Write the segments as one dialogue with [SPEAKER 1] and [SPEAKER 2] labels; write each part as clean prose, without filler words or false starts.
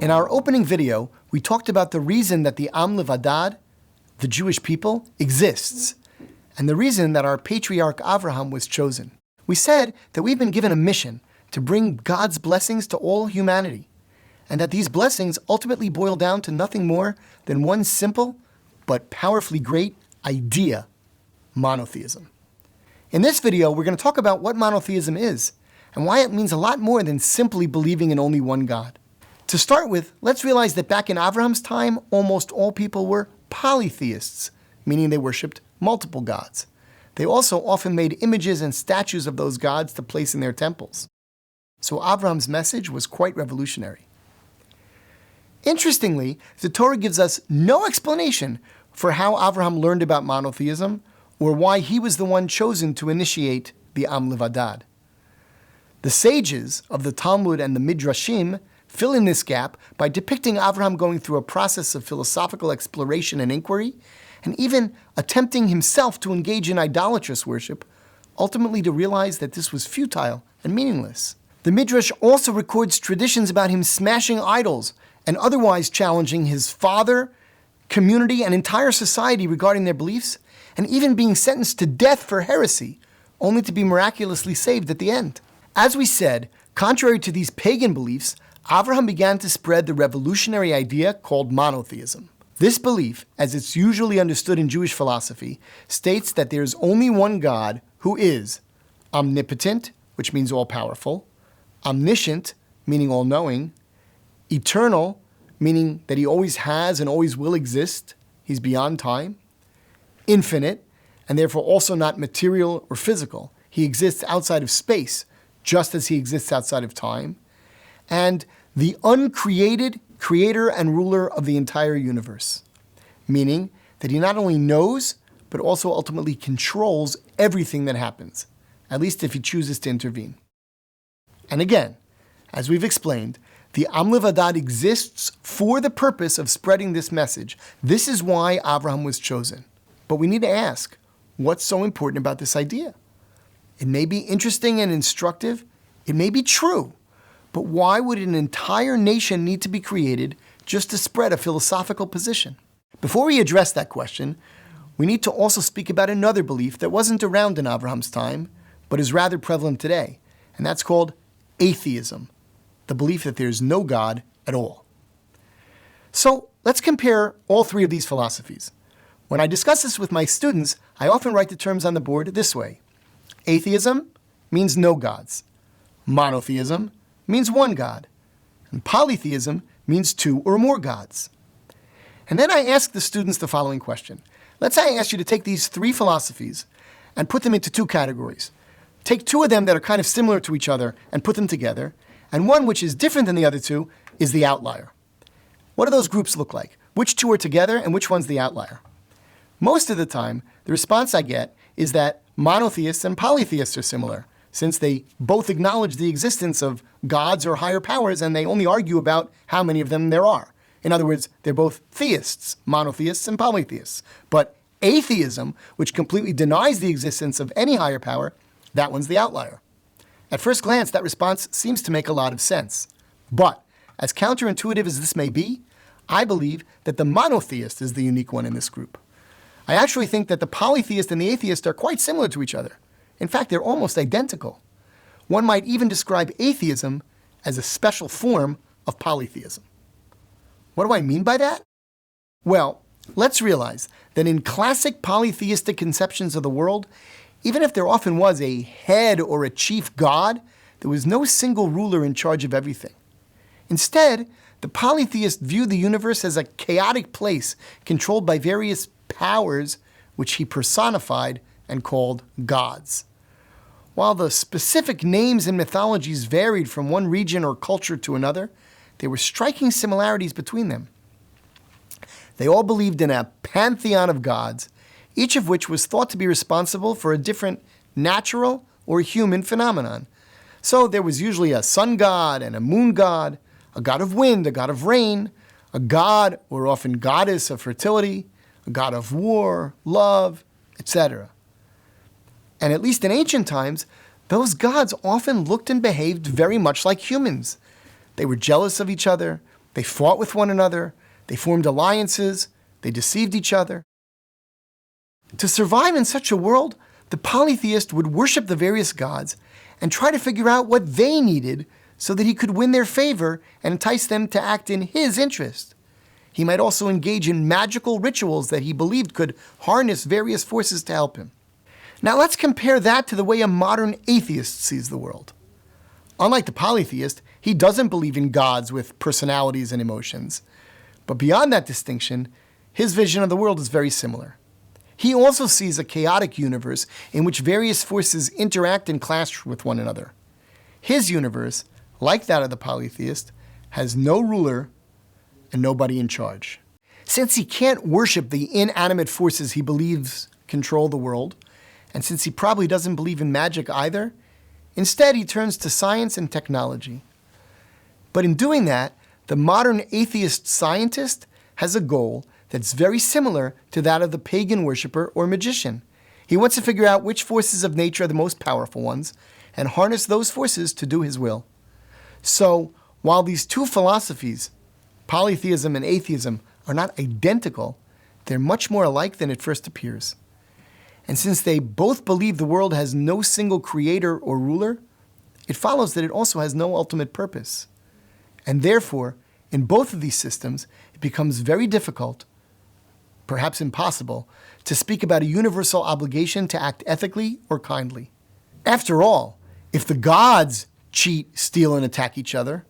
[SPEAKER 1] In our opening video, we talked about the reason that the Am Levadad, the Jewish people, exists, and the reason that our patriarch Avraham was chosen. We said that we've been given a mission to bring God's blessings to all humanity, and that these blessings ultimately boil down to nothing more than one simple but powerfully great idea: monotheism. In this video, we're going to talk about what monotheism is and why it means a lot more than simply believing in only one God. To start with, let's realize that back in Avraham's time, almost all people were polytheists, meaning they worshipped multiple gods. They also often made images and statues of those gods to place in their temples. So Avraham's message was quite revolutionary. Interestingly, the Torah gives us no explanation for how Avraham learned about monotheism or why he was the one chosen to initiate the Am Levadad. The sages of the Talmud and the Midrashim fill in this gap by depicting Avraham going through a process of philosophical exploration and inquiry, and even attempting himself to engage in idolatrous worship, ultimately to realize that this was futile and meaningless. The Midrash also records traditions about him smashing idols and otherwise challenging his father, community, and entire society regarding their beliefs, and even being sentenced to death for heresy, only to be miraculously saved at the end. As we said, contrary to these pagan beliefs, Avraham began to spread the revolutionary idea called monotheism. This belief, as it's usually understood in Jewish philosophy, states that there is only one God who is omnipotent, which means all-powerful, omniscient, meaning all-knowing, eternal, meaning that he always has and always will exist, he's beyond time, infinite, and therefore also not material or physical. He exists outside of space, just as he exists outside of time, and the uncreated creator and ruler of the entire universe, meaning that he not only knows, but also ultimately controls everything that happens, at least if he chooses to intervene. And again, as we've explained, the Am Levadad exists for the purpose of spreading this message. This is why Avraham was chosen. But we need to ask, what's so important about this idea? It may be interesting and instructive. It may be true. But why would an entire nation need to be created just to spread a philosophical position? Before we address that question, we need to also speak about another belief that wasn't around in Avraham's time, but is rather prevalent today, and that's called atheism, the belief that there's no God at all. So let's compare all three of these philosophies. When I discuss this with my students, I often write the terms on the board this way. Atheism means no gods. Monotheism means one God. And polytheism means two or more gods. And then I ask the students the following question. Let's say I ask you to take these three philosophies and put them into two categories. Take two of them that are kind of similar to each other and put them together, and one which is different than the other two is the outlier. What do those groups look like? Which two are together and which one's the outlier? Most of the time, the response I get is that monotheists and polytheists are similar, since they both acknowledge the existence of gods or higher powers, and they only argue about how many of them there are. In other words, they're both theists, monotheists and polytheists. But atheism, which completely denies the existence of any higher power, that one's the outlier. At first glance, that response seems to make a lot of sense. But as counterintuitive as this may be, I believe that the monotheist is the unique one in this group. I actually think that the polytheist and the atheist are quite similar to each other. In fact, they're almost identical. One might even describe atheism as a special form of polytheism. What do I mean by that? Well, let's realize that in classic polytheistic conceptions of the world, even if there often was a head or a chief god, there was no single ruler in charge of everything. Instead, the polytheist viewed the universe as a chaotic place controlled by various powers which he personified and called gods. While the specific names and mythologies varied from one region or culture to another, there were striking similarities between them. They all believed in a pantheon of gods, each of which was thought to be responsible for a different natural or human phenomenon. So there was usually a sun god and a moon god, a god of wind, a god of rain, a god or often goddess of fertility, a god of war, love, etc. And at least in ancient times, those gods often looked and behaved very much like humans. They were jealous of each other, They fought with one another, they formed alliances, they deceived each other. To survive in such a world, the polytheist would worship the various gods and try to figure out what they needed so that he could win their favor and entice them to act in his interest. He might also engage in magical rituals that he believed could harness various forces to help him. Now let's compare that to the way a modern atheist sees the world. Unlike the polytheist, he doesn't believe in gods with personalities and emotions. But beyond that distinction, his vision of the world is very similar. He also sees a chaotic universe in which various forces interact and clash with one another. His universe, like that of the polytheist, has no ruler and nobody in charge. Since he can't worship the inanimate forces he believes control the world, and since he probably doesn't believe in magic either, instead he turns to science and technology. But in doing that, the modern atheist scientist has a goal that's very similar to that of the pagan worshiper or magician. He wants to figure out which forces of nature are the most powerful ones and harness those forces to do his will. So, while these two philosophies, polytheism and atheism, are not identical, they're much more alike than it first appears. And since they both believe the world has no single creator or ruler, it follows that it also has no ultimate purpose. And therefore, in both of these systems, it becomes very difficult, perhaps impossible, to speak about a universal obligation to act ethically or kindly. After all, if the gods cheat, steal, and attack each other,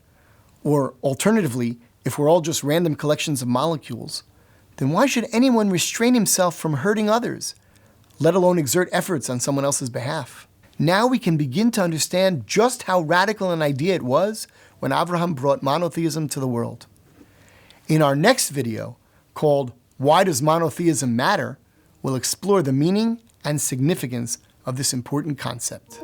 [SPEAKER 1] or alternatively, if we're all just random collections of molecules, then why should anyone restrain himself from hurting others, let alone exert efforts on someone else's behalf? Now we can begin to understand just how radical an idea it was when Avraham brought monotheism to the world. In our next video, called Why Does Monotheism Matter?, we'll explore the meaning and significance of this important concept.